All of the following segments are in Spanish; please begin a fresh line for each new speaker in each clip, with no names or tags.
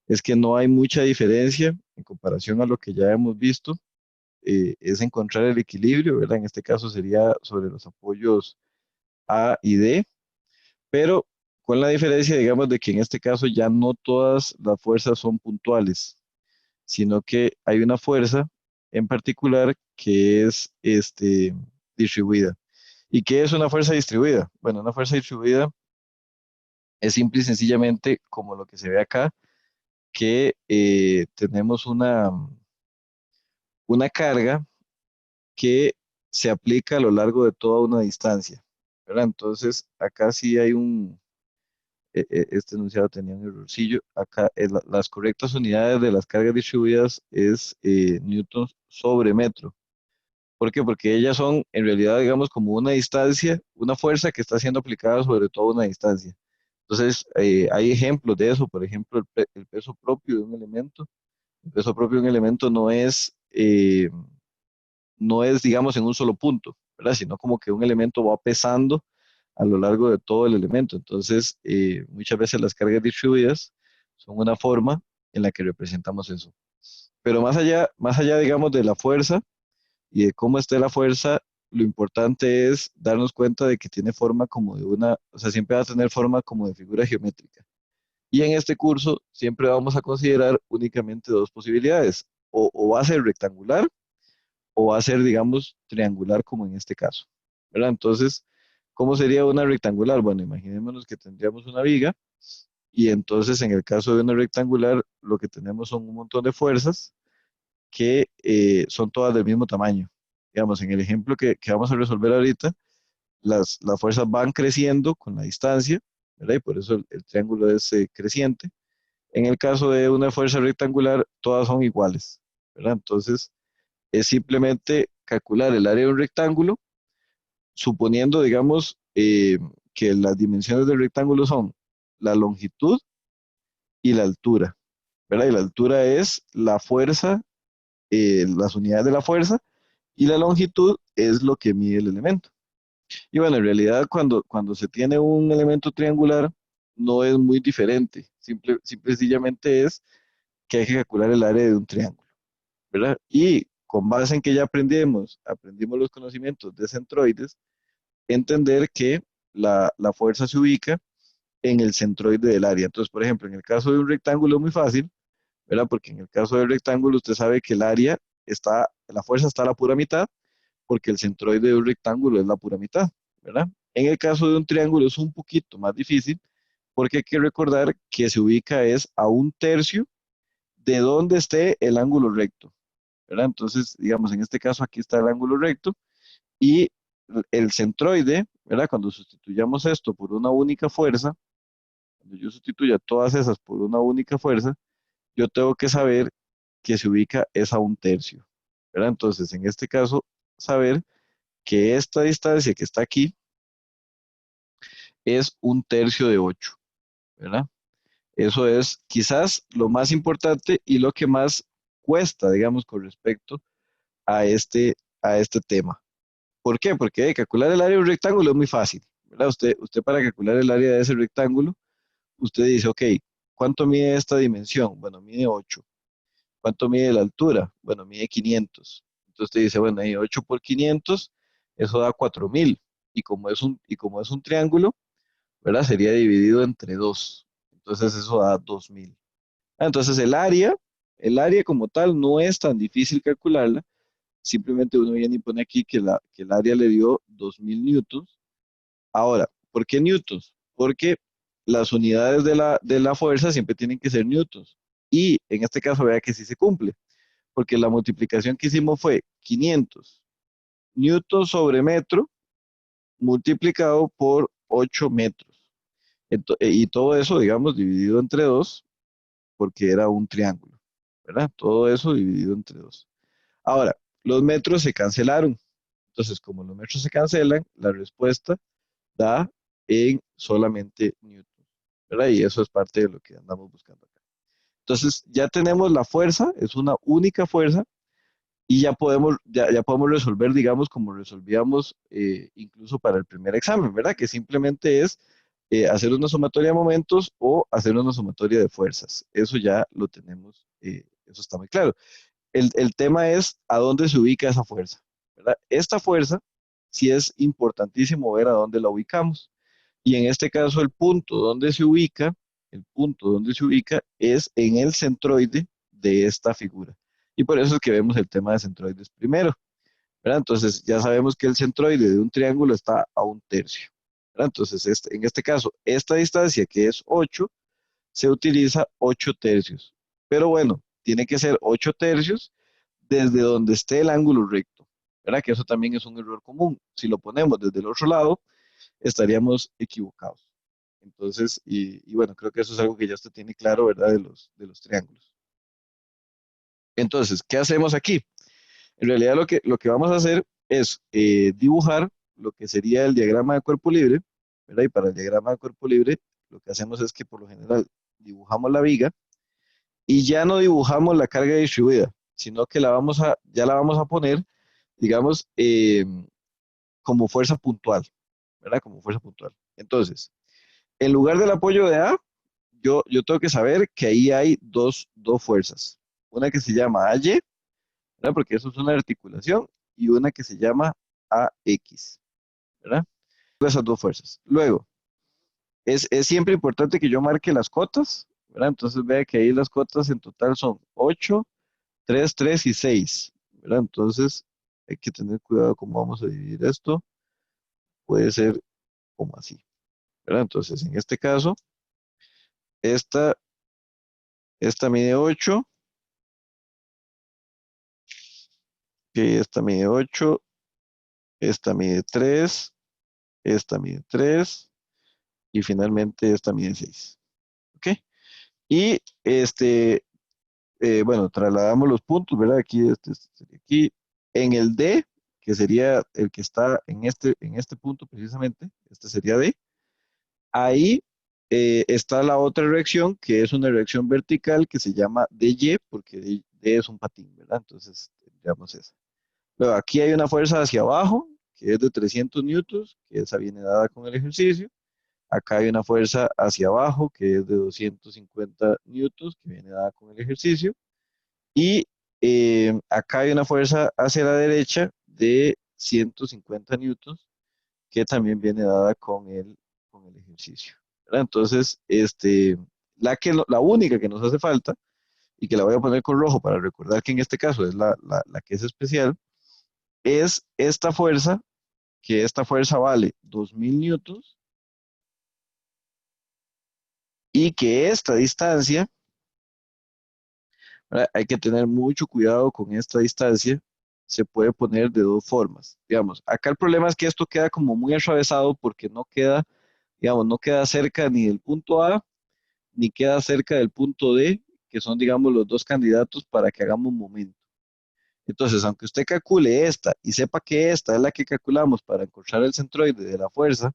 es que no hay mucha diferencia en comparación a lo que ya hemos visto, es encontrar el equilibrio, ¿verdad? En este caso sería sobre los apoyos A y D, pero con la diferencia, digamos, de que en este caso ya no todas las fuerzas son puntuales, sino que hay una fuerza en particular que es distribuida. ¿Y qué es una fuerza distribuida? Bueno, una fuerza distribuida es simple y sencillamente como lo que se ve acá, que tenemos una carga que se aplica a lo largo de toda una distancia, ¿verdad? Entonces, acá sí hay este enunciado tenía un errorcillo. Acá las correctas unidades de las cargas distribuidas es newtons sobre metro. ¿Por qué? Porque ellas son en realidad, digamos, como una distancia, una fuerza que está siendo aplicada sobre toda una distancia. Entonces, hay ejemplos de eso, por ejemplo, el peso propio de un elemento. El peso propio de un elemento no es, digamos, en un solo punto, ¿verdad? Sino como que un elemento va pesando a lo largo de todo el elemento. Entonces, muchas veces las cargas distribuidas son una forma en la que representamos eso. Pero más allá, digamos, de la fuerza y de cómo esté la fuerza, lo importante es darnos cuenta de que tiene forma como o sea, siempre va a tener forma como de figura geométrica. Y en este curso siempre vamos a considerar únicamente dos posibilidades. O va a ser rectangular o va a ser, digamos, triangular como en este caso, ¿verdad? Entonces, ¿cómo sería una rectangular? Bueno, imaginémonos que tendríamos una viga y entonces en el caso de una rectangular lo que tenemos son un montón de fuerzas que son todas del mismo tamaño. Digamos, en el ejemplo que vamos a resolver ahorita, las fuerzas van creciendo con la distancia, ¿verdad? Y por eso el triángulo es creciente. En el caso de una fuerza rectangular, todas son iguales, ¿verdad? Entonces, es simplemente calcular el área de un rectángulo, suponiendo, digamos, que las dimensiones del rectángulo son la longitud y la altura, ¿verdad? Y la altura es la fuerza, las unidades de la fuerza, y la longitud es lo que mide el elemento. Y bueno, en realidad cuando se tiene un elemento triangular, no es muy diferente, sencillamente es que hay que calcular el área de un triángulo, ¿verdad? Y con base en que ya aprendimos los conocimientos de centroides, entender que la fuerza se ubica en el centroide del área. Entonces, por ejemplo, en el caso de un rectángulo es muy fácil, ¿verdad? Porque en el caso del rectángulo usted sabe que el área la fuerza está a la pura mitad, porque el centroide de un rectángulo es la pura mitad, ¿verdad? En el caso de un triángulo es un poquito más difícil, porque hay que recordar que se ubica es a un tercio de donde esté el ángulo recto, ¿verdad? Entonces, digamos, en este caso aquí está el ángulo recto y el centroide, ¿verdad? Cuando sustituyamos esto por una única fuerza, cuando yo sustituya todas esas por una única fuerza, yo tengo que saber que se ubica es a un tercio, ¿verdad? Entonces, en este caso, saber que esta distancia que está aquí es un tercio de 8, ¿verdad? Eso es quizás lo más importante y lo que más cuesta, digamos, con respecto a este tema. ¿Por qué? Porque calcular el área de un rectángulo es muy fácil, ¿verdad? Usted para calcular el área de ese rectángulo, usted dice, ok, ¿cuánto mide esta dimensión? Bueno, mide 8. ¿Cuánto mide la altura? Bueno, mide 500. Entonces usted dice, bueno, ahí 8 por 500, eso da 4000. Y como es un triángulo, ¿verdad? Sería dividido entre 2. Entonces eso da 2000. Entonces el área como tal no es tan difícil calcularla. Simplemente uno viene y pone aquí que el área le dio 2000 newtons. Ahora, ¿por qué newtons? Porque las unidades de la fuerza siempre tienen que ser newtons. Y en este caso, vea que sí se cumple, porque la multiplicación que hicimos fue 500 newtons sobre metro multiplicado por 8 metros. Y todo eso, digamos, dividido entre 2, porque era un triángulo, ¿verdad? Todo eso dividido entre 2. Ahora, los metros se cancelaron. Entonces, como los metros se cancelan, la respuesta da en solamente newton, ¿verdad? Y eso es parte de lo que andamos buscando acá. Entonces, ya tenemos la fuerza, es una única fuerza, y ya podemos resolver, digamos, como resolvíamos incluso para el primer examen, ¿verdad? Que simplemente es hacer una sumatoria de momentos o hacer una sumatoria de fuerzas. Eso ya lo tenemos, eso está muy claro. El tema es a dónde se ubica esa fuerza, ¿verdad? Esta fuerza sí es importantísimo ver a dónde la ubicamos. Y en este caso el punto donde se ubica es en el centroide de esta figura. Y por eso es que vemos el tema de centroides primero, ¿verdad? Entonces ya sabemos que el centroide de un triángulo está a 1/3, ¿verdad? Entonces en este caso, esta distancia que es 8 se utiliza 8/3. Pero bueno, tiene que ser 8/3 desde donde esté el ángulo recto, ¿verdad? Que eso también es un error común. Si lo ponemos desde el otro lado, estaríamos equivocados. Entonces, y bueno, creo que eso es algo que ya usted tiene claro, ¿verdad? De los triángulos. Entonces, ¿qué hacemos aquí? En realidad lo que vamos a hacer es dibujar lo que sería el diagrama de cuerpo libre, ¿verdad? Y para el diagrama de cuerpo libre, lo que hacemos es que por lo general dibujamos la viga y ya no dibujamos la carga distribuida, sino que ya la vamos a poner, digamos, como fuerza puntual, ¿verdad? Como fuerza puntual. Entonces, en lugar del apoyo de A, yo tengo que saber que ahí hay dos fuerzas. Una que se llama AY, ¿verdad? Porque eso es una articulación, y una que se llama AX, ¿verdad? Esas dos fuerzas. Luego, es siempre importante que yo marque las cotas, ¿verdad? Entonces vea que ahí las cotas en total son 8, 3, 3 y 6, ¿verdad? Entonces hay que tener cuidado cómo vamos a dividir esto. Puede ser como así, ¿verdad? Entonces, en este caso, esta, esta mide 8, que esta mide 8, esta mide 3, esta mide 3 y finalmente esta mide 6. ¿Ok? Y bueno, trasladamos los puntos, ¿verdad? Aquí, este sería aquí. En el D, que sería el que está en este punto precisamente, este sería D. Ahí está la otra reacción, que es una reacción vertical que se llama DY, porque D es un patín, ¿verdad? Entonces, tendríamos esa. Luego, aquí hay una fuerza hacia abajo, que es de 300 newtons, que esa viene dada con el ejercicio. Acá hay una fuerza hacia abajo, que es de 250 newtons, que viene dada con el ejercicio. Y acá hay una fuerza hacia la derecha de 150 newtons, que también viene dada con el ejercicio, ¿verdad? Entonces, la única que nos hace falta, y que la voy a poner con rojo para recordar que en este caso es la que es especial, es esta fuerza, que esta fuerza vale 2000 newtons, y que esta distancia, ¿verdad? Hay que tener mucho cuidado con esta distancia, se puede poner de dos formas. Digamos, acá el problema es que esto queda como muy atravesado porque no queda, digamos, no queda cerca ni del punto A, ni queda cerca del punto D, que son, digamos, los dos candidatos para que hagamos momento. Entonces, aunque usted calcule esta y sepa que esta es la que calculamos para encontrar el centroide de la fuerza,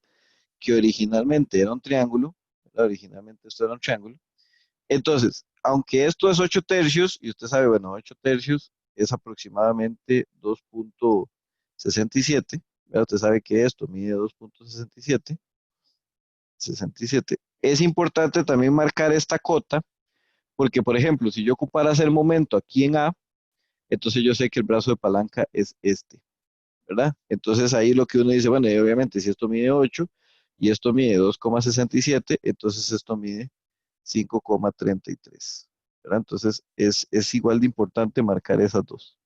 que originalmente era un triángulo, ¿verdad? Originalmente esto era un triángulo. Entonces, aunque esto es 8/3, y usted sabe, bueno, 8/3 es aproximadamente 2,67, ¿verdad? Usted sabe que esto mide 2,67, 67. Es importante también marcar esta cota, porque, por ejemplo, si yo ocupara hacer momento aquí en A, entonces yo sé que el brazo de palanca es este, ¿verdad? Entonces ahí lo que uno dice, bueno, y obviamente si esto mide 8 y esto mide 2,67, entonces esto mide 5,33, ¿verdad? Entonces es igual de importante marcar esas dos.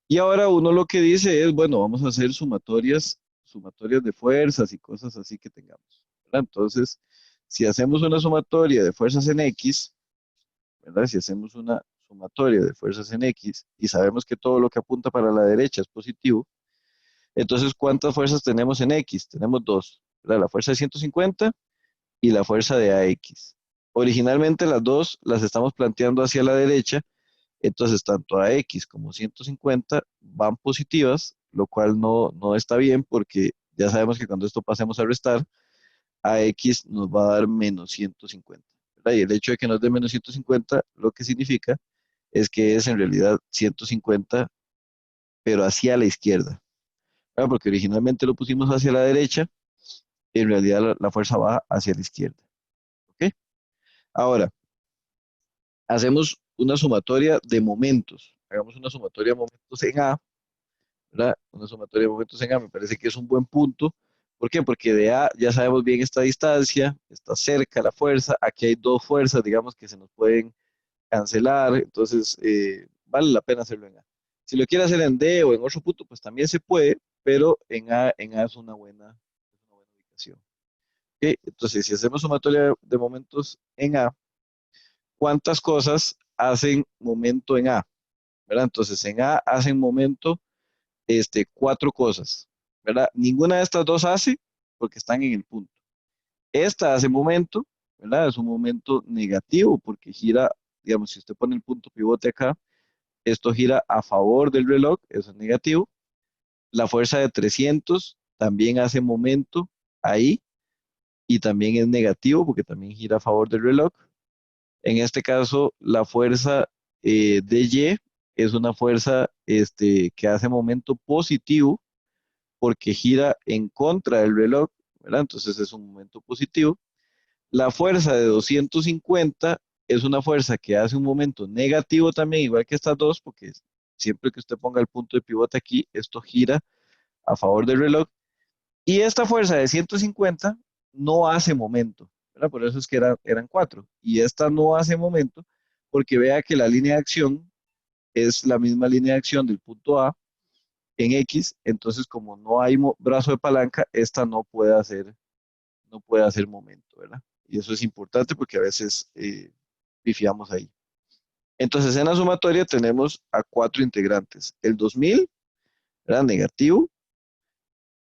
Y ahora uno lo que dice es, bueno, vamos a hacer sumatorias de fuerzas y cosas así que tengamos, ¿verdad? Entonces, si hacemos una sumatoria de fuerzas en X, ¿verdad? Si hacemos una sumatoria de fuerzas en X y sabemos que todo lo que apunta para la derecha es positivo, entonces, ¿cuántas fuerzas tenemos en X? Tenemos dos, ¿verdad? La fuerza de 150 y la fuerza de AX. Originalmente las dos las estamos planteando hacia la derecha, entonces tanto AX como 150 van positivas, lo cual no está bien porque ya sabemos que cuando esto pasemos a restar, AX nos va a dar menos 150, ¿verdad? Y el hecho de que nos dé menos 150, lo que significa es que es en realidad 150, pero hacia la izquierda, ¿verdad? Porque originalmente lo pusimos hacia la derecha, en realidad la fuerza va hacia la izquierda. ¿Ok? Ahora, hacemos una sumatoria de momentos. Hagamos una sumatoria de momentos en A, ¿verdad? Una sumatoria de momentos en A me parece que es un buen punto. ¿Por qué? Porque de A ya sabemos bien esta distancia, está cerca la fuerza, aquí hay dos fuerzas, digamos, que se nos pueden cancelar, entonces vale la pena hacerlo en A. Si lo quiere hacer en D o en otro punto, pues también se puede, pero en A es una buena ubicación. ¿Ok? Entonces, si hacemos sumatoria de momentos en A, ¿cuántas cosas hacen momento en A? ¿Verdad? Entonces, en A hacen momento cuatro cosas, ¿verdad? Ninguna de estas dos hace porque están en el punto. Esta hace momento, ¿verdad? Es un momento negativo porque gira, digamos, si usted pone el punto pivote acá, esto gira a favor del reloj, eso es negativo. La fuerza de 300 también hace momento ahí y también es negativo porque también gira a favor del reloj. En este caso, la fuerza de Y es una fuerza que hace momento positivo porque gira en contra del reloj, ¿verdad? Entonces es un momento positivo. La fuerza de 250 es una fuerza que hace un momento negativo también, igual que estas dos, porque siempre que usted ponga el punto de pivote aquí, esto gira a favor del reloj. Y esta fuerza de 150 no hace momento, ¿verdad? Por eso es que eran cuatro. Y esta no hace momento porque vea que la línea de acción es la misma línea de acción del punto A en X, entonces como no hay brazo de palanca, esta no puede hacer momento, ¿verdad? Y eso es importante porque a veces pifiamos ahí. Entonces en la sumatoria tenemos a cuatro integrantes. El 2000, ¿verdad? Negativo,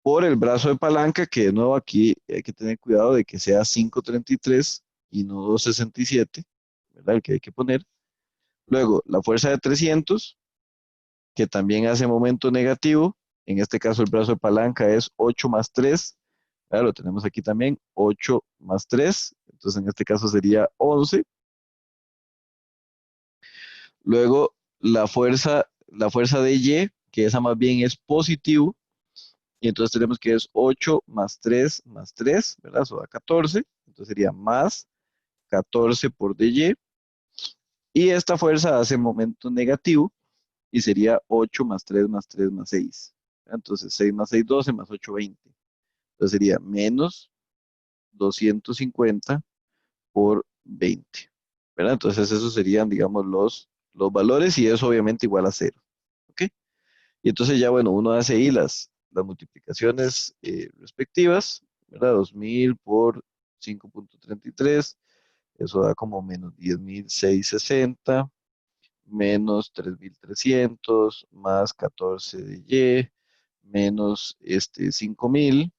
por el brazo de palanca, que de nuevo aquí hay que tener cuidado de que sea 533 y no 267, ¿verdad? El que hay que poner. Luego, la fuerza de 300, que también hace momento negativo. En este caso, el brazo de palanca es 8 más 3. ¿Verdad? Lo tenemos aquí también, 8 más 3. Entonces, en este caso sería 11. Luego, la fuerza de Y, que esa más bien es positivo. Y entonces tenemos que es 8 más 3, ¿verdad? Eso da 14. Entonces sería más 14 por dy. Y esta fuerza hace momento negativo y sería 8 más 3 más 3 más 6. Entonces 6 más 6, 12 más 8, 20. Entonces sería menos 250 por 20. ¿Verdad? Entonces esos serían, digamos, los valores y eso obviamente igual a cero. ¿Ok? Y entonces ya, bueno, uno hace ahí las multiplicaciones respectivas, ¿verdad? 2000 por 5.33, eso da como menos 10.660, menos 3.300, más 14 de Y, menos 5.000,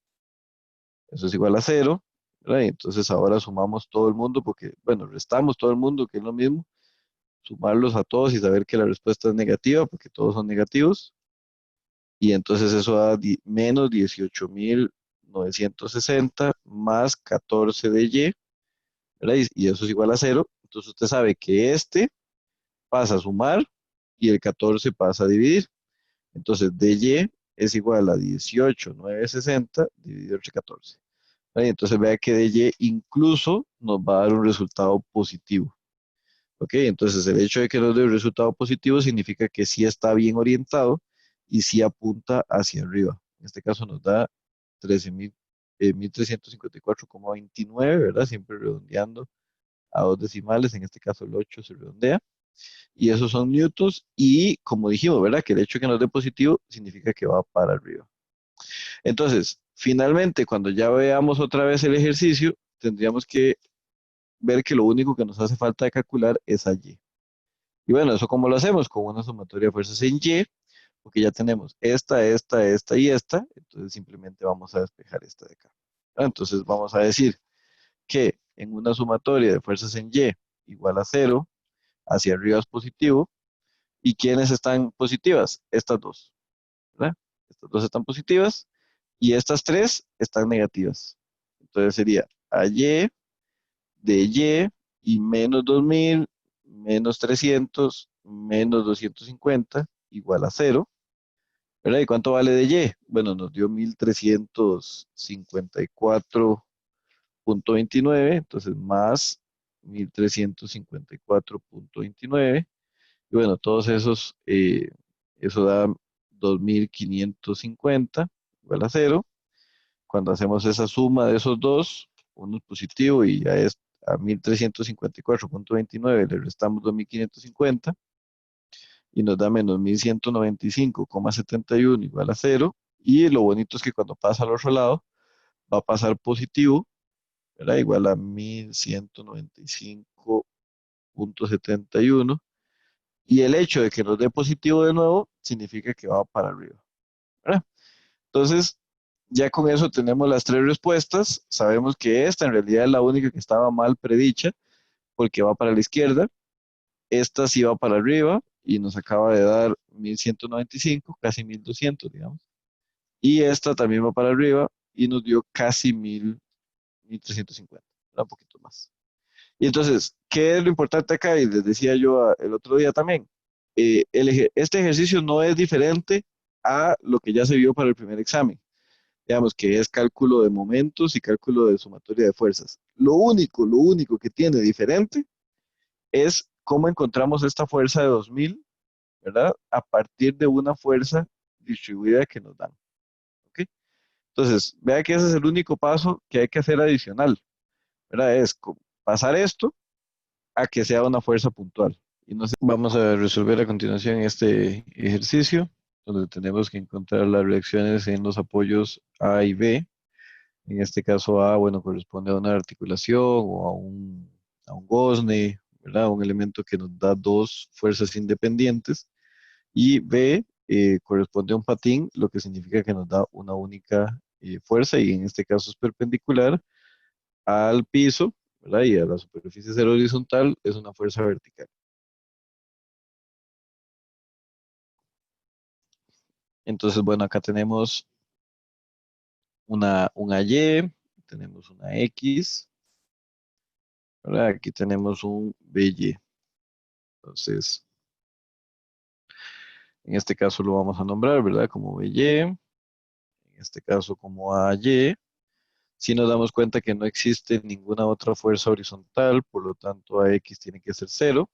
eso es igual a cero, ¿verdad? Y entonces ahora sumamos todo el mundo, porque, bueno, restamos todo el mundo, que es lo mismo, sumarlos a todos y saber que la respuesta es negativa, porque todos son negativos. Y entonces eso da menos 18.960 más 14 de Y, ¿verdad? Y eso es igual a cero. Entonces usted sabe que este pasa a sumar y el 14 pasa a dividir. Entonces dy es igual a 18.960 dividido entre 14. ¿Vale? Entonces vea que dy incluso nos va a dar un resultado positivo. ¿Ok? Entonces el hecho de que nos dé un resultado positivo significa que sí está bien orientado y sí apunta hacia arriba. En este caso nos da 13.000, 1.354,29, ¿verdad? Siempre redondeando a dos decimales, en este caso el 8 se redondea. Y esos son newtons y como dijimos, ¿verdad? Que el hecho de que nos dé positivo significa que va para arriba. Entonces, finalmente, cuando ya veamos otra vez el ejercicio, tendríamos que ver que lo único que nos hace falta de calcular es allí. Y bueno, ¿eso cómo lo hacemos? Con una sumatoria de fuerzas en Y, porque ya tenemos esta y esta, entonces simplemente vamos a despejar esta de acá. Entonces vamos a decir que en una sumatoria de fuerzas en Y igual a cero, hacia arriba es positivo, ¿y quiénes están positivas? Estas dos, ¿verdad? Estas dos están positivas y estas tres están negativas. Entonces sería AY de Y menos 2000 menos 300 menos 250 igual a cero. ¿verdad? ¿Y cuánto vale de Y? Bueno, nos dio 1354,29, entonces más 1354,29. Y bueno, todos esos, eso da 2550 igual a cero. Cuando hacemos esa suma de esos dos, uno es positivo y a 1354,29 le restamos 2550 y nos da menos 1195,71 igual a cero. Y lo bonito es que cuando pasa al otro lado, va a pasar positivo, ¿verdad? Igual a 1195,71. Y el hecho de que nos dé positivo de nuevo significa que va para arriba, ¿verdad? Entonces, ya con eso tenemos las tres respuestas. Sabemos que esta en realidad es la única que estaba mal predicha porque va para la izquierda. Esta sí va para arriba y nos acaba de dar 1195, casi 1200, digamos. Y esta también va para arriba y nos dio casi 1350, un poquito más. Y entonces, ¿qué es lo importante acá? Y les decía yo el otro día también. Este ejercicio no es diferente a lo que ya se vio para el primer examen, digamos que es cálculo de momentos y cálculo de sumatoria de fuerzas. Lo único que tiene diferente es cómo encontramos esta fuerza de 2000, ¿verdad? A partir de una fuerza distribuida que nos dan, ¿ok? Entonces, vea que ese es el único paso que hay que hacer adicional, ¿verdad? Es pasar esto a que sea una fuerza puntual. Y no sé, vamos a resolver a continuación este ejercicio, donde tenemos que encontrar las reacciones en los apoyos A y B. En este caso A, bueno, corresponde a una articulación o a un gozne, ¿verdad? Un elemento que nos da dos fuerzas independientes. Y B, corresponde a un patín, lo que significa que nos da una única fuerza y en este caso es perpendicular al piso, ¿verdad? Y a la superficie cero horizontal es una fuerza vertical. Entonces, bueno, acá tenemos una Y, tenemos una X, ¿verdad? Aquí tenemos un BY. Entonces, en este caso lo vamos a nombrar, ¿verdad? Como BY, en este caso como AY. Si nos damos cuenta que no existe ninguna otra fuerza horizontal, por lo tanto AX tiene que ser cero,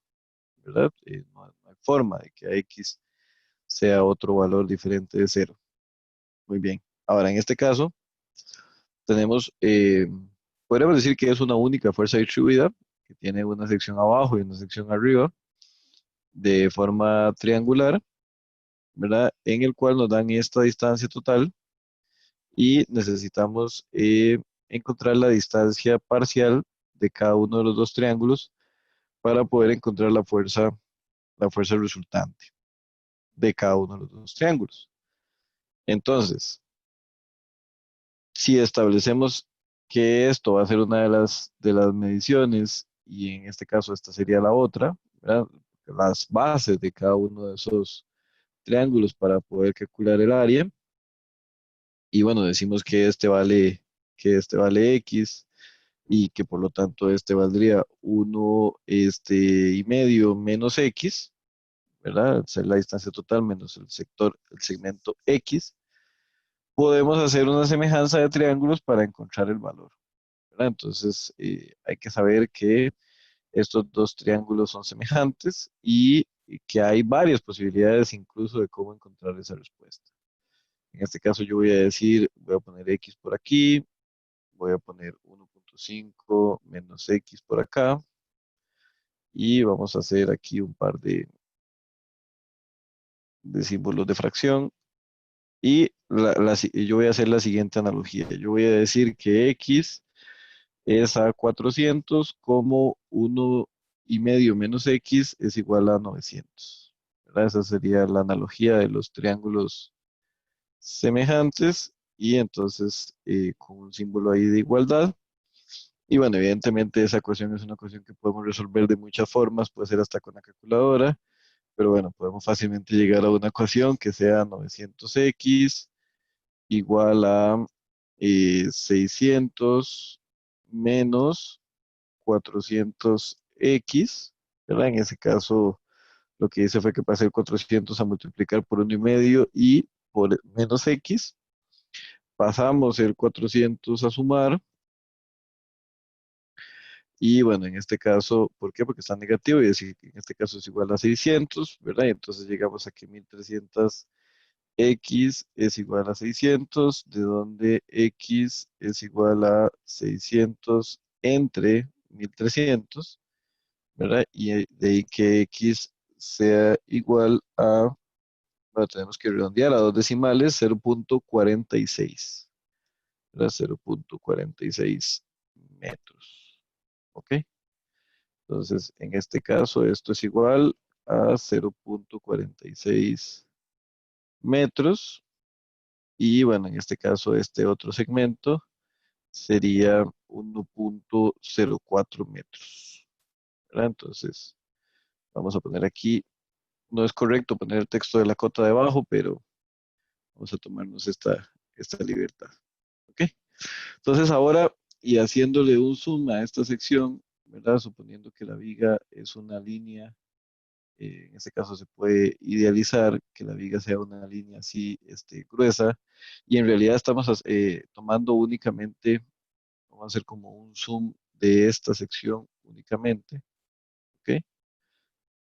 ¿verdad? No hay forma de que AX sea otro valor diferente de cero. Muy bien. Ahora, en este caso, tenemos, podríamos decir que es una única fuerza distribuida, que tiene una sección abajo y una sección arriba, de forma triangular, ¿verdad? En el cual nos dan esta distancia total y necesitamos encontrar la distancia parcial de cada uno de los dos triángulos para poder encontrar la fuerza resultante de cada uno de los dos triángulos. Entonces, si establecemos que esto va a ser una de las mediciones, y en este caso esta sería la otra, ¿verdad? Las bases de cada uno de esos triángulos para poder calcular el área, y bueno, decimos que este vale X, y que por lo tanto este valdría 1 y medio menos X, ¿verdad? Es la distancia total menos el segmento X. Podemos hacer una semejanza de triángulos para encontrar el valor, ¿verdad? Entonces, hay que saber que estos dos triángulos son semejantes y que hay varias posibilidades incluso de cómo encontrar esa respuesta. En este caso yo voy a poner X por aquí, voy a poner 1,5 menos X por acá y vamos a hacer aquí un par de símbolos de fracción. Y yo voy a hacer la siguiente analogía. Yo voy a decir que X es a 400 como 1,5 menos X es igual a 900, ¿verdad? Esa sería la analogía de los triángulos semejantes y entonces con un símbolo ahí de igualdad. Y bueno, evidentemente esa ecuación es una ecuación que podemos resolver de muchas formas, puede ser hasta con la calculadora, pero bueno, podemos fácilmente llegar a una ecuación que sea 900x igual a 600 menos 400x, ¿verdad? En ese caso, lo que hice fue que pasé el 400 a multiplicar por 1,5 y por menos X, pasamos el 400 a sumar, y bueno, en este caso, ¿por qué? Porque está negativo, y decir que en este caso es igual a 600, ¿verdad? Y entonces llegamos a que 1300 X es igual a 600, de donde X es igual a 600 entre 1300, ¿verdad? Y de ahí que X sea igual a, bueno, tenemos que redondear a dos decimales, 0,46, ¿verdad? 0,46 metros, ¿ok? Entonces, en este caso, esto es igual a 0,46 metros. Y bueno, en este caso, este otro segmento sería 1,04 metros, ¿verdad? Entonces, vamos a poner aquí, no es correcto poner el texto de la cota debajo, pero vamos a tomarnos esta libertad, ¿ok? Entonces, ahora, y haciéndole un zoom a esta sección, ¿verdad? Suponiendo que la viga es una línea, en este caso se puede idealizar que la viga sea una línea así, gruesa, y en realidad estamos tomando únicamente, vamos a hacer como un zoom de esta sección únicamente, ¿ok?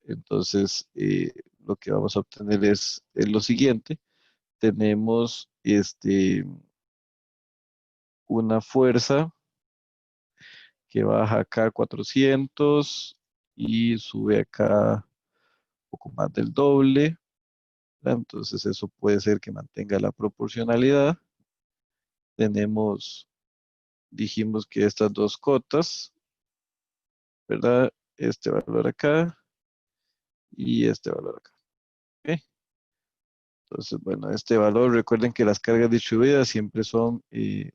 Entonces, lo que vamos a obtener es lo siguiente. Tenemos una fuerza que baja acá 400 y sube acá un poco más del doble, ¿verdad? Entonces, eso puede ser que mantenga la proporcionalidad. Tenemos, dijimos que estas dos cotas, ¿verdad? Este valor acá y este valor acá, ¿ok? Entonces, bueno, este valor, recuerden que las cargas distribuidas siempre son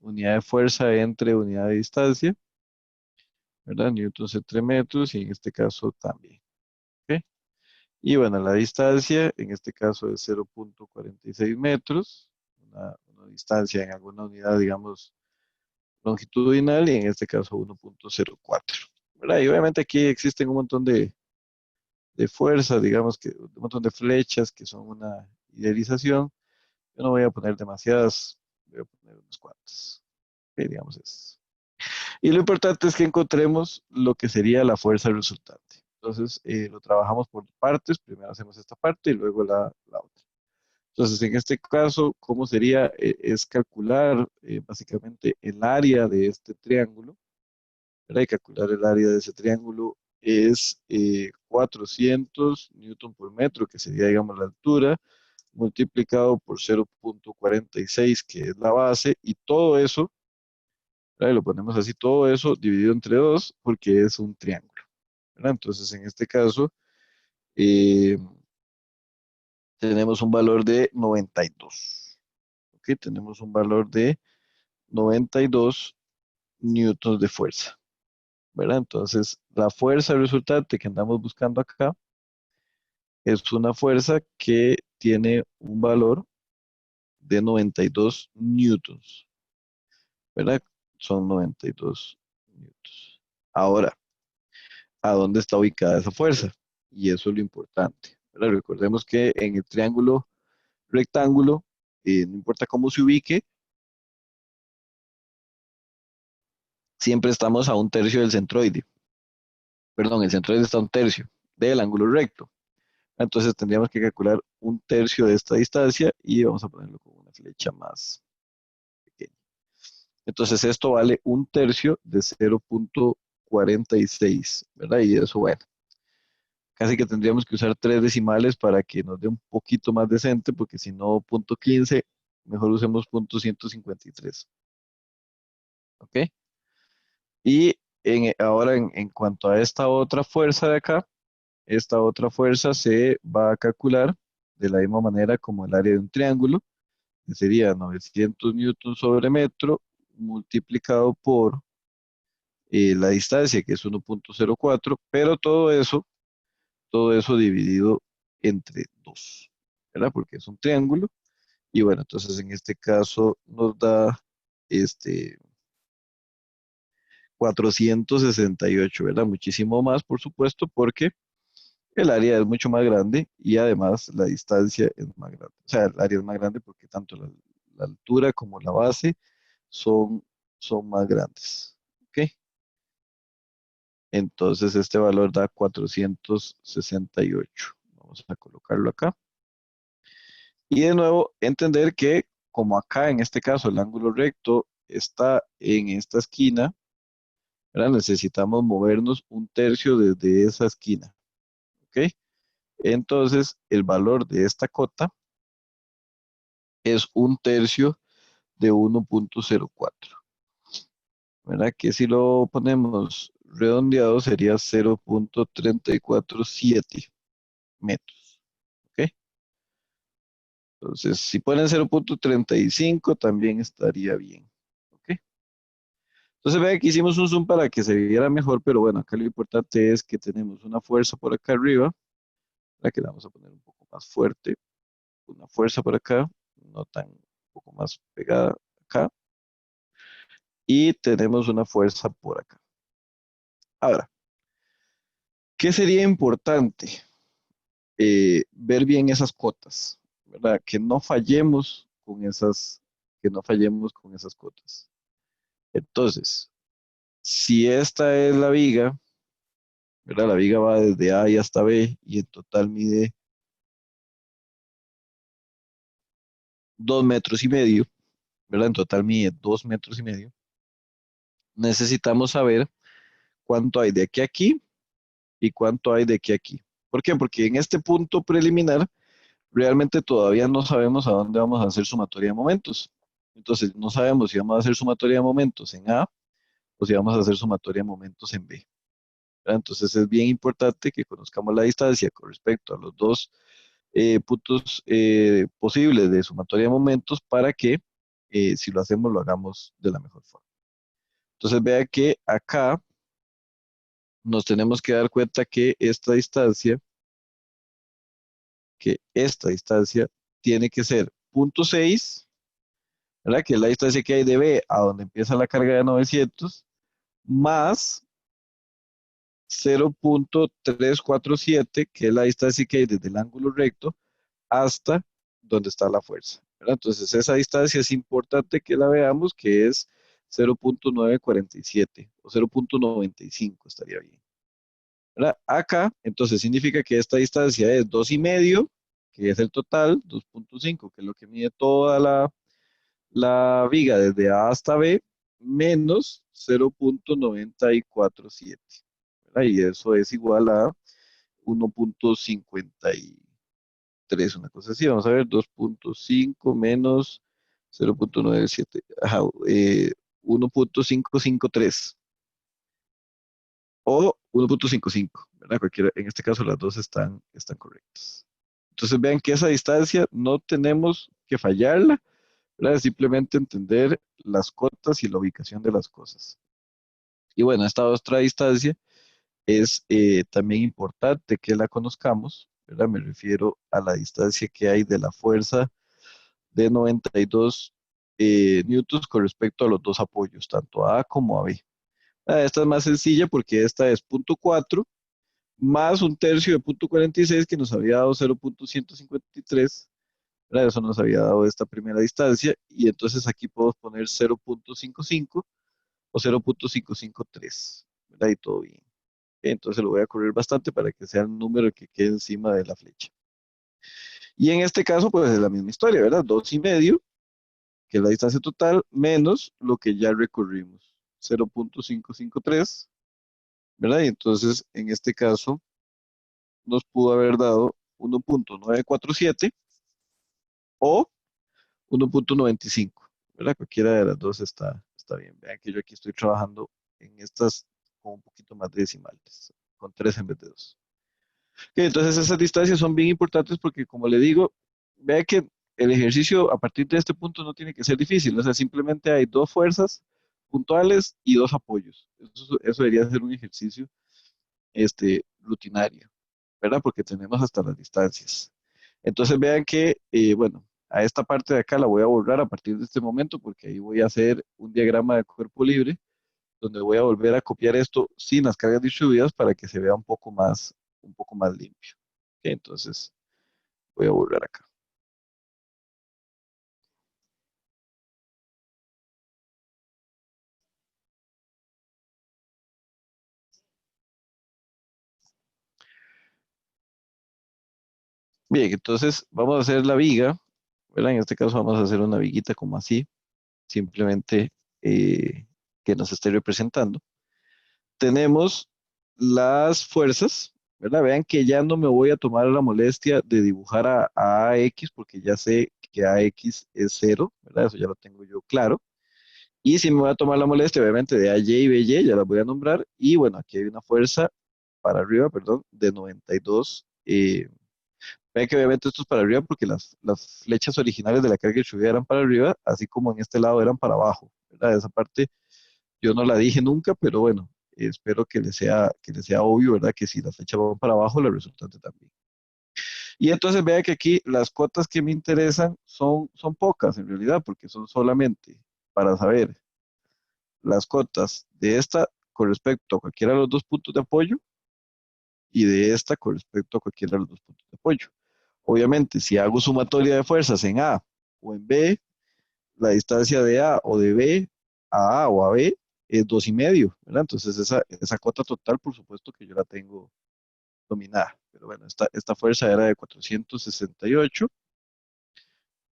unidad de fuerza entre unidad de distancia, ¿verdad? Newtons entre metros, y en este caso también, ¿ok? Y bueno, la distancia en este caso es 0,46 metros, una distancia en alguna unidad, digamos, longitudinal, y en este caso 1,04, ¿verdad? Y obviamente aquí existen un montón de fuerzas, digamos que un montón de flechas que son una idealización. Yo no voy a poner demasiadas, voy a poner unas cuantas, ok, digamos eso. Y lo importante es que encontremos lo que sería la fuerza resultante. Entonces, lo trabajamos por partes. Primero hacemos esta parte y luego la otra. Entonces, en este caso, ¿cómo sería? Es calcular básicamente el área de este triángulo, ¿verdad? Y calcular el área de ese triángulo es 400 newton por metro, que sería, digamos, la altura, multiplicado por 0,46, que es la base, y todo eso, ¿verdad? Y lo ponemos así, todo eso dividido entre 2, porque es un triángulo, ¿verdad? Entonces, en este caso, eh, tenemos un valor de 92, ¿ok? Tenemos un valor de 92 newtons de fuerza, ¿verdad? Entonces, la fuerza resultante que andamos buscando acá es una fuerza que tiene un valor de 92 newtons, ¿verdad? Son 92 newtons. Ahora, ¿a dónde está ubicada esa fuerza? Y eso es lo importante, ¿verdad? Recordemos que en el triángulo rectángulo, no importa cómo se ubique, siempre estamos a un tercio del centroide. Perdón, el centroide está a un tercio del ángulo recto. Entonces tendríamos que calcular un tercio de esta distancia y vamos a ponerlo con una flecha más pequeña. Entonces esto vale un tercio de 0,46, ¿verdad? Y eso, bueno, casi que tendríamos que usar tres decimales para que nos dé un poquito más decente, porque si no, 0,15, mejor usemos 0,153, ¿ok? Y ahora en cuanto a esta otra fuerza de acá, esta otra fuerza se va a calcular de la misma manera como el área de un triángulo, que sería 900 newtons sobre metro multiplicado por la distancia, que es 1,04, pero todo eso dividido entre 2, ¿verdad? Porque es un triángulo. Y bueno, entonces en este caso nos da este 468, ¿verdad? Muchísimo más, por supuesto, porque el área es mucho más grande y además la distancia es más grande. O sea, el área es más grande porque tanto la altura como la base son, son más grandes. ¿Ok? Entonces este valor da 468. Vamos a colocarlo acá. Y de nuevo, entender que como acá en este caso el ángulo recto está en esta esquina, ¿verdad? Necesitamos movernos un tercio desde esa esquina. ¿Ok? Entonces el valor de esta cota es un tercio de 1,04. ¿Verdad? Que si lo ponemos redondeado sería 0,347 metros. ¿Ok? Entonces, si ponen 0,35 también estaría bien. ¿Ok? Entonces, vean que hicimos un zoom para que se viera mejor, pero bueno, acá lo importante es que tenemos una fuerza por acá arriba, la que la vamos a poner un poco más fuerte, una fuerza por acá, no tan, un poco más pegada acá, y tenemos una fuerza por acá. Ahora, ¿qué sería importante? Ver bien esas cotas, ¿verdad? Que no fallemos con esas cotas. Entonces, si esta es la viga, ¿verdad? La viga va desde A y hasta B y en total mide 2,5 metros, ¿verdad? En total mide 2,5 metros. Necesitamos saber cuánto hay de aquí a aquí y cuánto hay de aquí a aquí. ¿Por qué? Porque en este punto preliminar realmente todavía no sabemos a dónde vamos a hacer sumatoria de momentos. Entonces, no sabemos si vamos a hacer sumatoria de momentos en A o si vamos a hacer sumatoria de momentos en B. ¿Verdad? Entonces, es bien importante que conozcamos la distancia con respecto a los dos puntos posibles de sumatoria de momentos para que si lo hacemos lo hagamos de la mejor forma. Entonces, vea que acá nos tenemos que dar cuenta que esta distancia tiene que ser 0,6, ¿verdad? Que es la distancia que hay de B a donde empieza la carga de 900, más 0,347, que es la distancia que hay desde el ángulo recto hasta donde está la fuerza, ¿verdad? Entonces, esa distancia es importante que la veamos, que es 0,947 o 0,95 estaría bien, ¿verdad? Acá, entonces, significa que esta distancia es 2,5, que es el total, 2,5, que es lo que mide toda la viga desde A hasta B, menos 0,947, ¿verdad? Y eso es igual a 1,53, una cosa así. Vamos a ver, 2,5 menos 0,97. Ajá, 1,553 o 1,55, ¿verdad? Cualquiera, en este caso las dos están correctas. Entonces vean que esa distancia no tenemos que fallarla, ¿verdad? Simplemente entender las cotas y la ubicación de las cosas. Y bueno, esta otra distancia es también importante que la conozcamos, ¿verdad? Me refiero a la distancia que hay de la fuerza de 92 newtons con respecto a los dos apoyos, tanto a A como a B. Esta es más sencilla porque esta es 0,4 más un tercio de 0,46 que nos había dado 0,153. ¿Verdad? Eso nos había dado esta primera distancia y entonces aquí podemos poner 0,55 o 0,553, ¿verdad? Y todo bien. Entonces lo voy a correr bastante para que sea el número que quede encima de la flecha. Y en este caso, pues es la misma historia, ¿verdad? 2,5, que es la distancia total, menos lo que ya recorrimos, 0,553, ¿verdad? Y entonces, en este caso, nos pudo haber dado 1,947 o 1,95, ¿verdad? Cualquiera de las dos está bien. Vean que yo aquí estoy trabajando en estas con un poquito más de decimales, con 3 en vez de 2. Entonces esas distancias son bien importantes porque, como le digo, vea que el ejercicio a partir de este punto no tiene que ser difícil, o sea, simplemente hay dos fuerzas puntuales y dos apoyos. Eso debería ser un ejercicio rutinario, ¿verdad? Porque tenemos hasta las distancias. Entonces vean que, bueno, a esta parte de acá la voy a borrar a partir de este momento porque ahí voy a hacer un diagrama de cuerpo libre donde voy a volver a copiar esto sin las cargas distribuidas para que se vea un poco más un poco más limpio. Ok, entonces voy a borrar acá. Bien, entonces vamos a hacer la viga, ¿verdad? En este caso vamos a hacer una viguita como así, simplemente que nos esté representando. Tenemos las fuerzas, ¿verdad? Vean que ya no me voy a tomar la molestia de dibujar a AX porque ya sé que AX es cero, ¿verdad? Eso ya lo tengo yo claro. Y si me voy a tomar la molestia, obviamente, de AY y BY, ya las voy a nombrar. Y bueno, aquí hay una fuerza para arriba, perdón, de 92. Vean que obviamente esto es para arriba porque las flechas originales de la carga de lluvia eran para arriba, así como en este lado eran para abajo, ¿verdad? Esa parte yo no la dije nunca, pero bueno, espero que les sea obvio, ¿verdad? Que si las flechas van para abajo, la resultante también. Y entonces vea que aquí las cuotas que me interesan son pocas en realidad, porque son solamente para saber las cotas de esta con respecto a cualquiera de los dos puntos de apoyo y de esta con respecto a cualquiera de los dos puntos de apoyo. Obviamente, si hago sumatoria de fuerzas en A o en B, la distancia de A o de B a o a B es 2,5, ¿verdad? Entonces esa cota total, por supuesto que yo la tengo dominada. Pero bueno, esta fuerza era de 468,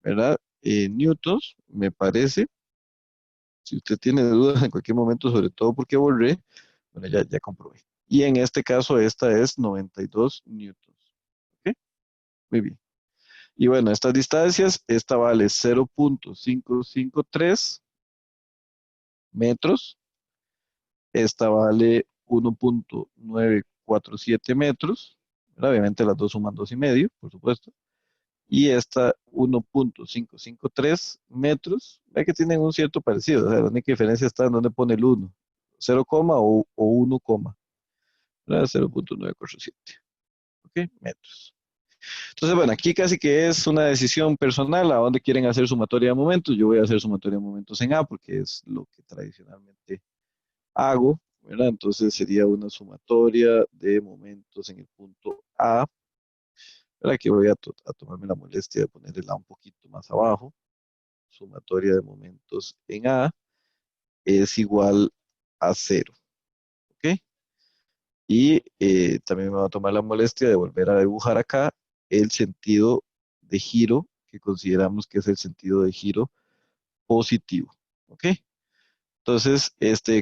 ¿verdad? Newtons, me parece. Si usted tiene dudas en cualquier momento, sobre todo porque borré, bueno, ya comprobé. Y en este caso, esta es 92 newtons. ¿Ok? Muy bien. Y bueno, estas distancias, esta vale 0,553 metros, esta vale 1,947 metros, ¿verdad? Obviamente las dos suman 2,5, por supuesto. Y esta 1,553 metros, ve que tienen un cierto parecido, o sea, la única diferencia está en donde pone el 1, 0, o 1, ¿verdad? 0,947, ¿ok? Metros. Entonces, bueno, aquí casi que es una decisión personal a dónde quieren hacer sumatoria de momentos. Yo voy a hacer sumatoria de momentos en A porque es lo que tradicionalmente hago, ¿verdad? Entonces sería una sumatoria de momentos en el punto A, ¿verdad? Que voy a tomarme la molestia de poner el A un poquito más abajo. Sumatoria de momentos en A es igual a cero, ¿ok? Y también me va a tomar la molestia de volver a dibujar acá el sentido de giro que consideramos que es el sentido de giro positivo, ¿ok? Entonces,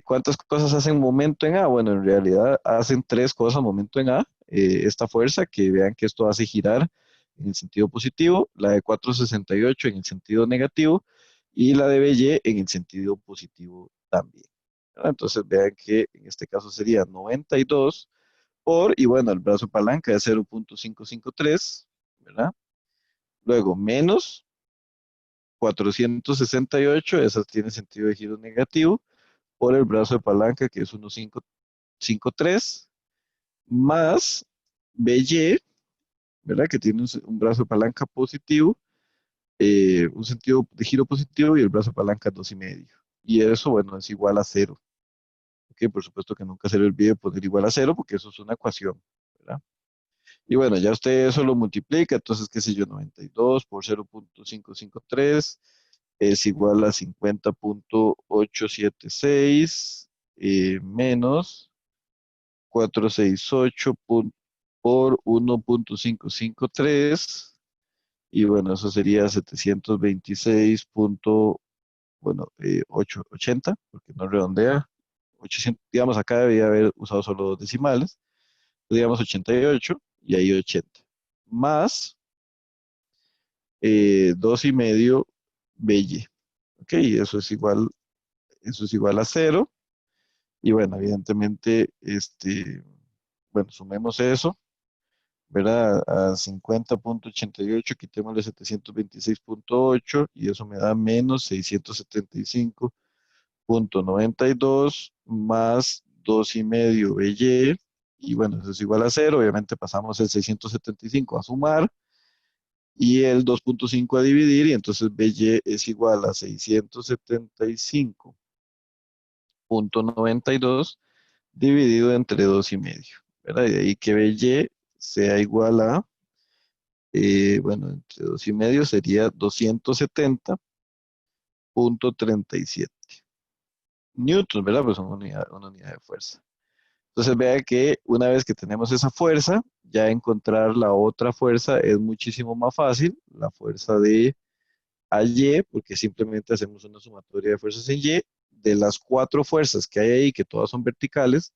¿cuántas cosas hacen momento en A? Bueno, en realidad hacen tres cosas momento en A. Esta fuerza, que vean que esto hace girar en el sentido positivo, la de 468 en el sentido negativo y la de BY en el sentido positivo también, ¿verdad? Entonces, vean que en este caso sería 92 y bueno, el brazo de palanca es 0,553, ¿verdad? Luego, menos 468, esa tiene sentido de giro negativo, por el brazo de palanca, que es 1,553, más BY, ¿verdad? Que tiene un brazo de palanca positivo, un sentido de giro positivo y el brazo de palanca 2,5. Y eso, bueno, es igual a cero. Ok, por supuesto que nunca se le olvide poner igual a cero, porque eso es una ecuación, ¿verdad? Y bueno, ya usted eso lo multiplica, entonces, qué sé yo, 92 por 0,553 es igual a 50,876 menos 468 por 1,553 y bueno, eso sería 726 bueno, 880, porque no redondea. 800, digamos, acá debía haber usado solo dos decimales, digamos 88 y ahí 80, más 2,5 BY. Ok, eso es igual a cero. Y bueno, evidentemente, bueno, sumemos eso, ¿verdad? A 50,88, quitémosle 726,8 y eso me da menos 675,92 más 2,5 BY. Y bueno, eso es igual a cero. Obviamente pasamos el 675 a sumar y el 2,5 a dividir, y entonces BY es igual a 675,92 dividido entre 2,5, ¿verdad? Y de ahí que BY sea igual a, bueno, entre 2,5 sería 270,37 newtons, ¿verdad? Pues son una unidad de fuerza. Entonces vea que una vez que tenemos esa fuerza, ya encontrar la otra fuerza es muchísimo más fácil, la fuerza de AY, porque simplemente hacemos una sumatoria de fuerzas en Y. De las cuatro fuerzas que hay ahí, que todas son verticales,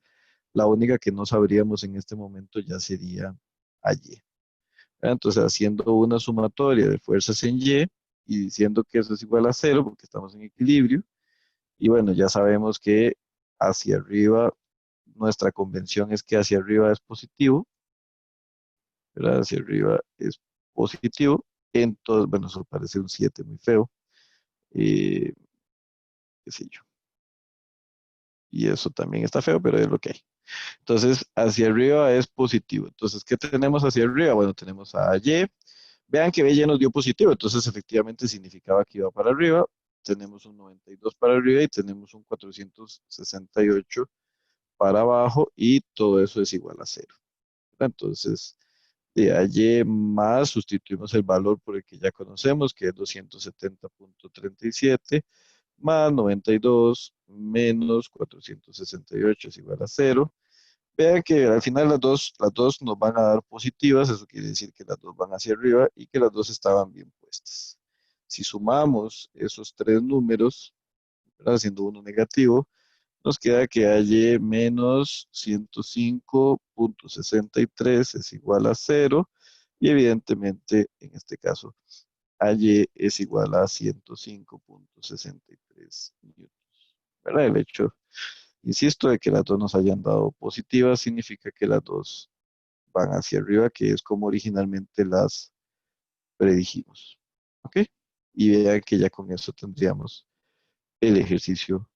la única que no sabríamos en este momento ya sería AY. Entonces, haciendo una sumatoria de fuerzas en Y y diciendo que eso es igual a cero, porque estamos en equilibrio, y bueno, ya sabemos que hacia arriba, nuestra convención es que hacia arriba es positivo, ¿verdad? Hacia arriba es positivo. Entonces, bueno, eso parece un 7 muy feo, qué sé yo. Y eso también está feo, pero es lo que hay. Entonces, hacia arriba es positivo. Entonces, ¿qué tenemos hacia arriba? Bueno, tenemos a Y. Vean que B ya nos dio positivo, entonces efectivamente significaba que iba para arriba. Tenemos un 92 para arriba y tenemos un 468 para abajo y todo eso es igual a cero. Entonces, de Y más sustituimos el valor por el que ya conocemos, que es 270,37 más 92 menos 468 es igual a cero. Vean que al final las dos nos van a dar positivas, eso quiere decir que las dos van hacia arriba y que las dos estaban bien puestas. Si sumamos esos tres números, ¿verdad? Haciendo uno negativo, nos queda que Y menos 105,63 es igual a cero y evidentemente en este caso Y es igual a 105,63 newtons. ¿Verdad? El hecho, insisto, de que las dos nos hayan dado positivas significa que las dos van hacia arriba, que es como originalmente las predijimos. ¿Ok? Y vean que ya con eso tendríamos el ejercicio,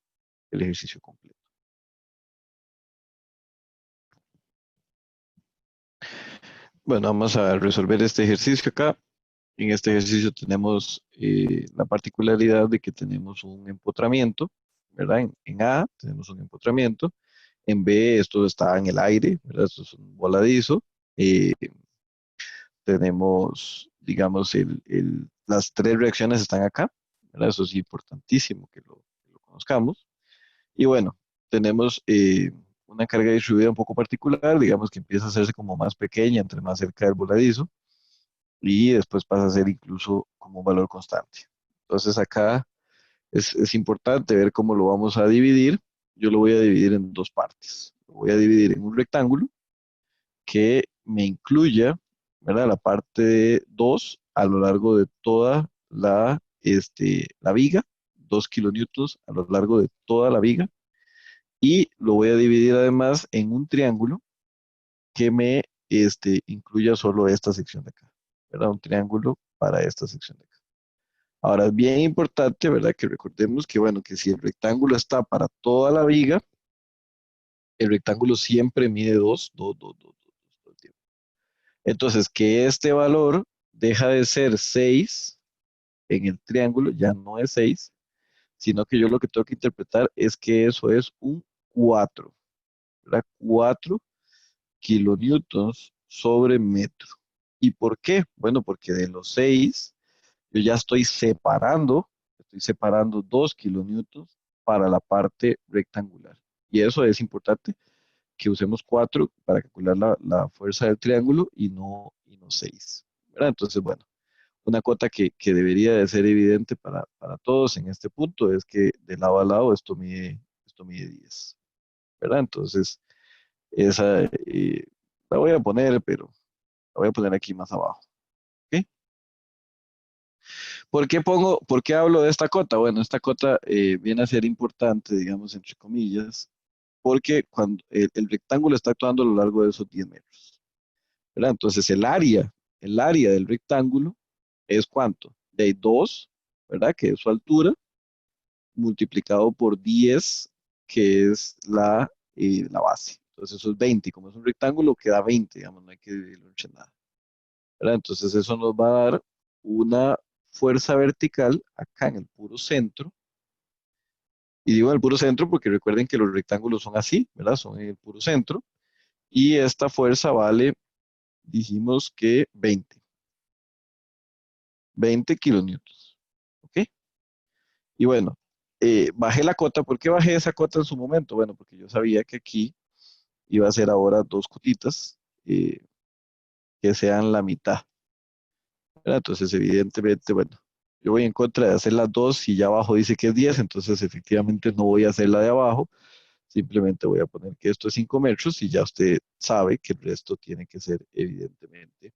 el ejercicio completo. Bueno, vamos a resolver este ejercicio acá. En este ejercicio tenemos la particularidad de que tenemos un empotramiento, ¿verdad? En A tenemos un empotramiento. En B esto está en el aire, ¿verdad? Esto es un voladizo. Eh, tenemos, digamos, las tres reacciones están acá, ¿verdad? Eso es importantísimo que lo conozcamos. Y bueno, tenemos una carga distribuida un poco particular, digamos que empieza a hacerse como más pequeña entre más cerca del voladizo y después pasa a ser incluso como un valor constante. Entonces acá es importante ver cómo lo vamos a dividir. Yo lo voy a dividir en dos partes. Lo voy a dividir en un rectángulo que me incluya, ¿verdad? La parte de 2 a lo largo de toda la viga, 2 kilonewtons a lo largo de toda la viga, y lo voy a dividir además en un triángulo que me incluya solo esta sección de acá, ¿verdad? Un triángulo para esta sección de acá. Ahora es bien importante, ¿verdad? Que recordemos que, bueno, que si el rectángulo está para toda la viga, el rectángulo siempre mide 2, 2, 2, 2, 2, todo el tiempo. Entonces, que este valor deja de ser 6 en el triángulo, ya no es 6, sino que yo lo que tengo que interpretar es que eso es un 4, ¿verdad? 4 kilonewtons sobre metro. ¿Y por qué? Bueno, porque de los 6 yo ya estoy separando 2 kilonewtons para la parte rectangular. Y eso es importante, que usemos 4 para calcular la fuerza del triángulo y no 6. ¿Verdad? Entonces, bueno, una cuota que debería de ser evidente para todos en este punto es que de lado a lado esto mide 10. ¿Verdad? Entonces, esa la voy a poner, pero la voy a poner aquí más abajo. ¿Ok? ¿Por qué hablo de esta cota? Bueno, esta cota viene a ser importante, digamos, entre comillas, porque cuando el rectángulo está actuando a lo largo de esos 10 metros, ¿verdad? Entonces, el área del rectángulo es ¿cuánto? De 2, ¿verdad? Que es su altura, multiplicado por 10, que es la base. Entonces, eso es 20. Y como es un rectángulo, queda 20, digamos, no hay que dividirlo entre nada, ¿verdad? Entonces, eso nos va a dar una fuerza vertical acá en el puro centro. Y digo en el puro centro porque recuerden que los rectángulos son así, ¿verdad? Son en el puro centro. Y esta fuerza vale dijimos que 20 kilonewtons. ¿Ok? Y bueno, bajé la cota. ¿Por qué bajé esa cota en su momento? Bueno, porque yo sabía que aquí iba a ser ahora dos cotitas eh, que sean la mitad, ¿verdad? Entonces, evidentemente, bueno, yo voy en contra de hacer las dos y ya abajo dice que es 10, entonces efectivamente no voy a hacer la de abajo, simplemente voy a poner que esto es 5 metros y ya usted sabe que el resto tiene que ser evidentemente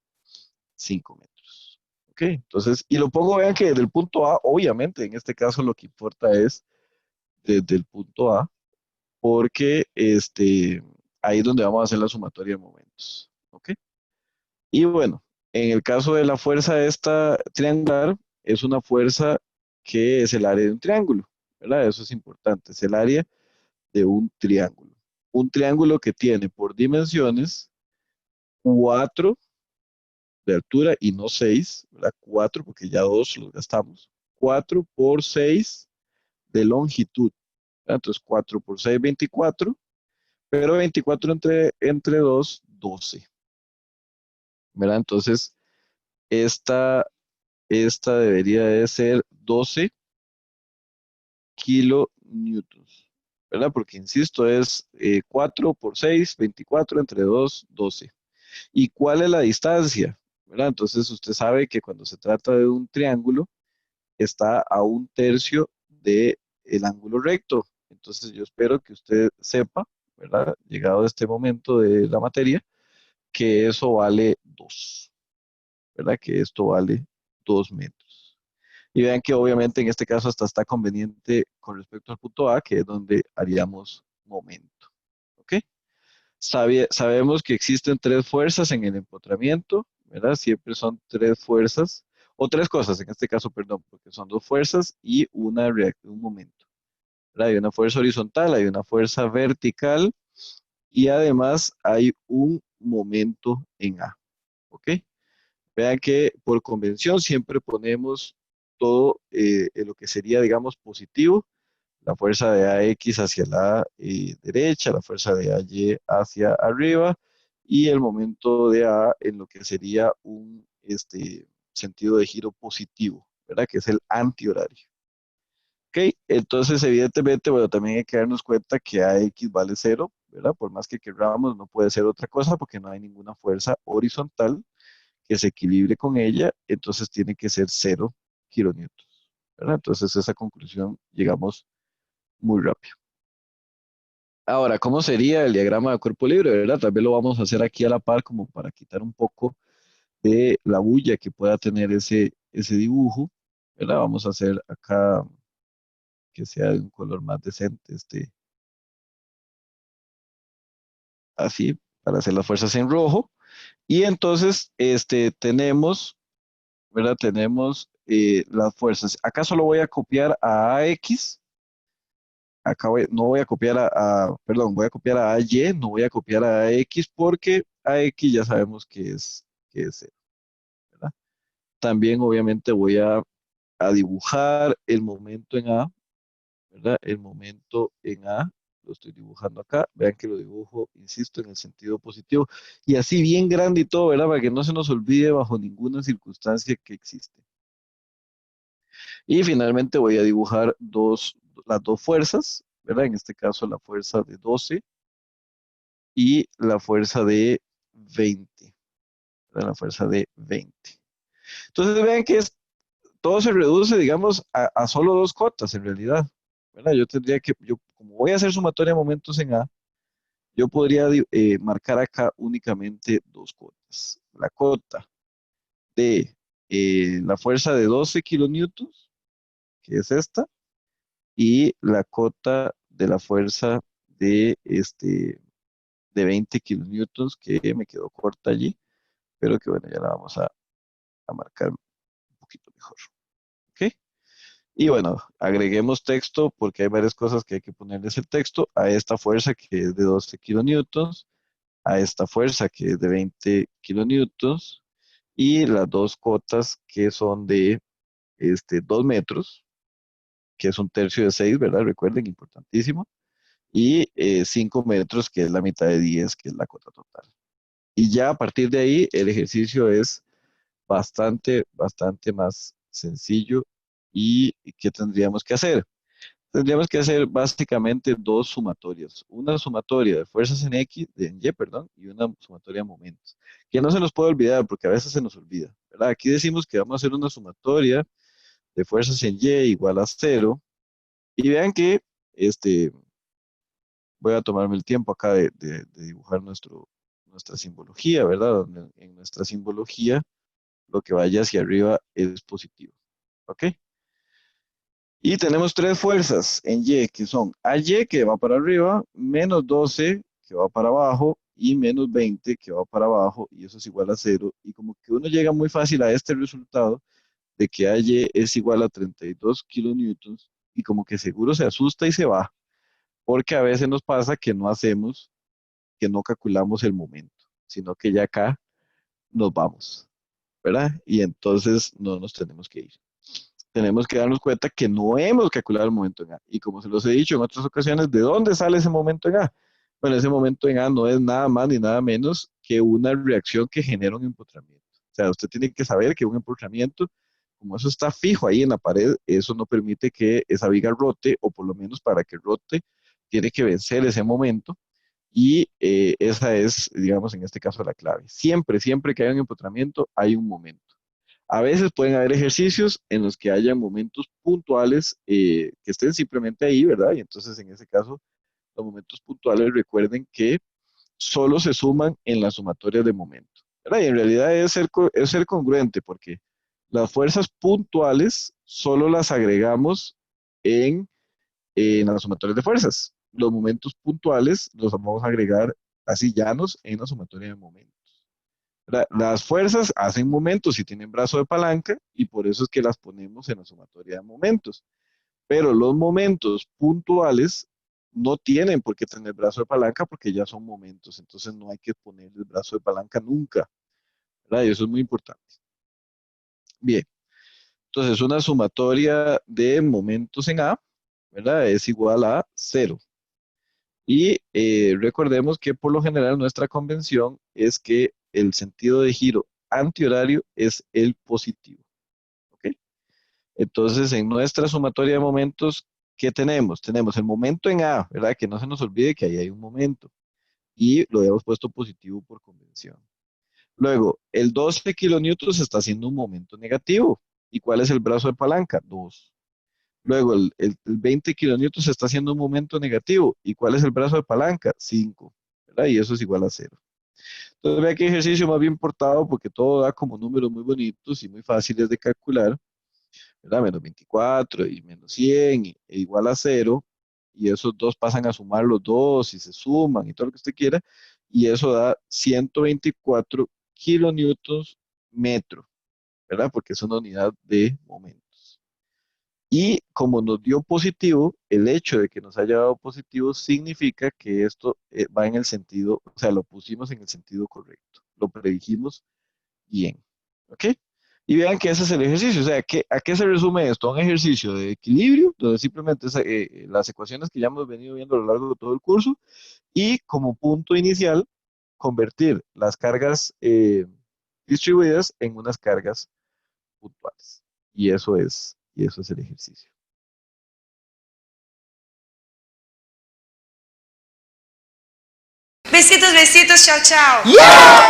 5 metros. ¿Ok? Entonces, y lo pongo, vean que desde el punto A, obviamente, en este caso lo que importa es desde el punto A, porque ahí es donde vamos a hacer la sumatoria de momentos. ¿Ok? Y bueno, en el caso de la fuerza esta triangular, es una fuerza que es el área de un triángulo, ¿verdad? Eso es importante, es el área de un triángulo. Un triángulo que tiene por dimensiones 4 de altura y no 6, ¿verdad? 4 porque ya 2 los gastamos. 4 por 6 de longitud, ¿verdad? Entonces 4 por 6, 24, pero 24 entre 2, 12, ¿verdad? Entonces, esta, esta debería de ser 12 kilonewtons, ¿verdad? Porque, insisto, es 4 por 6, 24 entre 2, 12. ¿Y cuál es la distancia? ¿Verdad? Entonces, usted sabe que cuando se trata de un triángulo, está a un tercio del ángulo recto. Entonces, yo espero que usted sepa, ¿verdad? Llegado a este momento de la materia, que eso vale 2, ¿verdad? Que esto vale 2 metros. Y vean que obviamente en este caso hasta está conveniente con respecto al punto A, que es donde haríamos momento. ¿Ok? Sabemos que existen tres fuerzas en el empotramiento, ¿verdad? Siempre son tres fuerzas, o tres cosas en este caso, perdón, porque son dos fuerzas y un momento, ¿verdad? Hay una fuerza horizontal, hay una fuerza vertical y además hay un momento en A. ¿Ok? Vean que por convención siempre ponemos todo en lo que sería, digamos, positivo, la fuerza de AX hacia la derecha, la fuerza de AY hacia arriba y el momento de A en lo que sería un sentido de giro positivo, ¿verdad? Que es el antihorario. Ok, entonces evidentemente, bueno, también hay que darnos cuenta que AX vale cero, ¿verdad? Por más que queramos, no puede ser otra cosa porque no hay ninguna fuerza horizontal que se equilibre con ella, entonces tiene que ser 0 kilonewtons, ¿verdad? Entonces esa conclusión llegamos muy rápido. Ahora, ¿cómo sería el diagrama de cuerpo libre, verdad? Tal vez lo vamos a hacer aquí a la par como para quitar un poco de la bulla que pueda tener ese dibujo, ¿verdad? Vamos a hacer acá que sea de un color más decente, así, para hacer las fuerzas en rojo. Y entonces, tenemos, ¿verdad? Tenemos las fuerzas. Acá solo voy a copiar a AX. No voy a copiar perdón, voy a copiar a AY, no voy a copiar a AX porque AX ya sabemos que es cero, ¿verdad? También obviamente voy a dibujar el momento en A, ¿verdad? El momento en A, lo estoy dibujando acá. Vean que lo dibujo, insisto, en el sentido positivo. Y así bien grande y todo, ¿verdad? Para que no se nos olvide bajo ninguna circunstancia que existe. Y finalmente voy a dibujar las dos fuerzas, ¿verdad? En este caso la fuerza de 12 y la fuerza de 20, ¿verdad? La fuerza de 20. Entonces vean que todo se reduce, digamos, a solo dos cotas en realidad, ¿verdad? Como voy a hacer sumatoria de momentos en A, yo podría marcar acá únicamente dos cotas. La cota de la fuerza de 12 kilonewtons, que es esta, y la cota de la fuerza de 20 kilonewtons, que me quedó corta allí, pero que bueno, ya la vamos a marcar un poquito mejor. ¿Ok? Y bueno, agreguemos texto porque hay varias cosas que hay que ponerles el texto a esta fuerza que es de 12 kilonewtons, a esta fuerza que es de 20 kilonewtons y las dos cotas que son de 2 metros, que es un tercio de 6, ¿verdad? Recuerden, importantísimo. Y 5 metros, que es la mitad de 10, que es la cota total. Y ya a partir de ahí el ejercicio es bastante más sencillo. ¿Y qué tendríamos que hacer? Tendríamos que hacer básicamente dos sumatorias. Una sumatoria de fuerzas en X, en Y, perdón, y una sumatoria de momentos. Que no se nos puede olvidar porque a veces se nos olvida, ¿verdad? Aquí decimos que vamos a hacer una sumatoria de fuerzas en Y igual a cero. Y vean que este, voy a tomarme el tiempo acá de dibujar nuestra simbología, ¿verdad? Donde en nuestra simbología lo que vaya hacia arriba es positivo. ¿Ok? Y tenemos tres fuerzas en Y, que son AY, que va para arriba, menos 12, que va para abajo, y menos 20, que va para abajo, y eso es igual a cero. Y como que uno llega muy fácil a este resultado de que AY es igual a 32 kilonewtons, y como que seguro se asusta y se va, porque a veces nos pasa que no hacemos, que no calculamos el momento, sino que ya acá nos vamos, ¿verdad? Y entonces no nos tenemos que ir. Tenemos que darnos cuenta que no hemos calculado el momento en A. Y como se los he dicho en otras ocasiones, ¿de dónde sale ese momento en A? Bueno, ese momento en A no es nada más ni nada menos que una reacción que genera un empotramiento. O sea, usted tiene que saber que un empotramiento, como eso está fijo ahí en la pared, eso no permite que esa viga rote, o por lo menos para que rote, tiene que vencer ese momento. Y esa es, digamos, en este caso la clave. Siempre que hay un empotramiento, hay un momento. A veces pueden haber ejercicios en los que haya momentos puntuales que estén simplemente ahí, ¿verdad? Y entonces en ese caso, los momentos puntuales recuerden que solo se suman en la sumatoria de momento, ¿verdad? Y en realidad es ser congruente porque las fuerzas puntuales solo las agregamos en, en las sumatorias de fuerzas. Los momentos puntuales los vamos a agregar así llanos en la sumatoria de momentos. Las fuerzas hacen momentos y tienen brazo de palanca y por eso es que las ponemos en la sumatoria de momentos. Pero los momentos puntuales no tienen por qué tener brazo de palanca porque ya son momentos. Entonces no hay que ponerle el brazo de palanca nunca, ¿verdad? Y eso es muy importante. Bien, entonces una sumatoria de momentos en A, ¿verdad? Es igual a cero. Y recordemos que por lo general nuestra convención es que el sentido de giro antihorario es el positivo. ¿Ok? Entonces, en nuestra sumatoria de momentos, ¿qué tenemos? Tenemos el momento en A, ¿verdad? Que no se nos olvide que ahí hay un momento. Y lo hemos puesto positivo por convención. Luego, el 12 kilonewtons está haciendo un momento negativo. ¿Y cuál es el brazo de palanca? 2. Luego, el 20 kilonewtons está haciendo un momento negativo. ¿Y cuál es el brazo de palanca? 5. ¿Verdad? Y eso es igual a cero. Entonces, vea qué ejercicio más bien portado porque todo da como números muy bonitos y muy fáciles de calcular. ¿Verdad? Menos 24 y menos 100 e igual a cero, y esos dos pasan a sumar los dos y se suman y todo lo que usted quiera, y eso da 124 kilonewtons metro, ¿verdad? Porque es una unidad de momentos. Y como nos dio positivo, el hecho de que nos haya dado positivo significa que esto va en el sentido, o sea, lo pusimos en el sentido correcto, lo predijimos bien. ¿Ok? Y vean que ese es el ejercicio. O sea, ¿a qué se resume esto? A un ejercicio de equilibrio, donde simplemente es, las ecuaciones que ya hemos venido viendo a lo largo de todo el curso, y como punto inicial, convertir las cargas distribuidas en unas cargas puntuales. Y eso es el ejercicio.
Besitos, besitos, chao, chao. Yeah.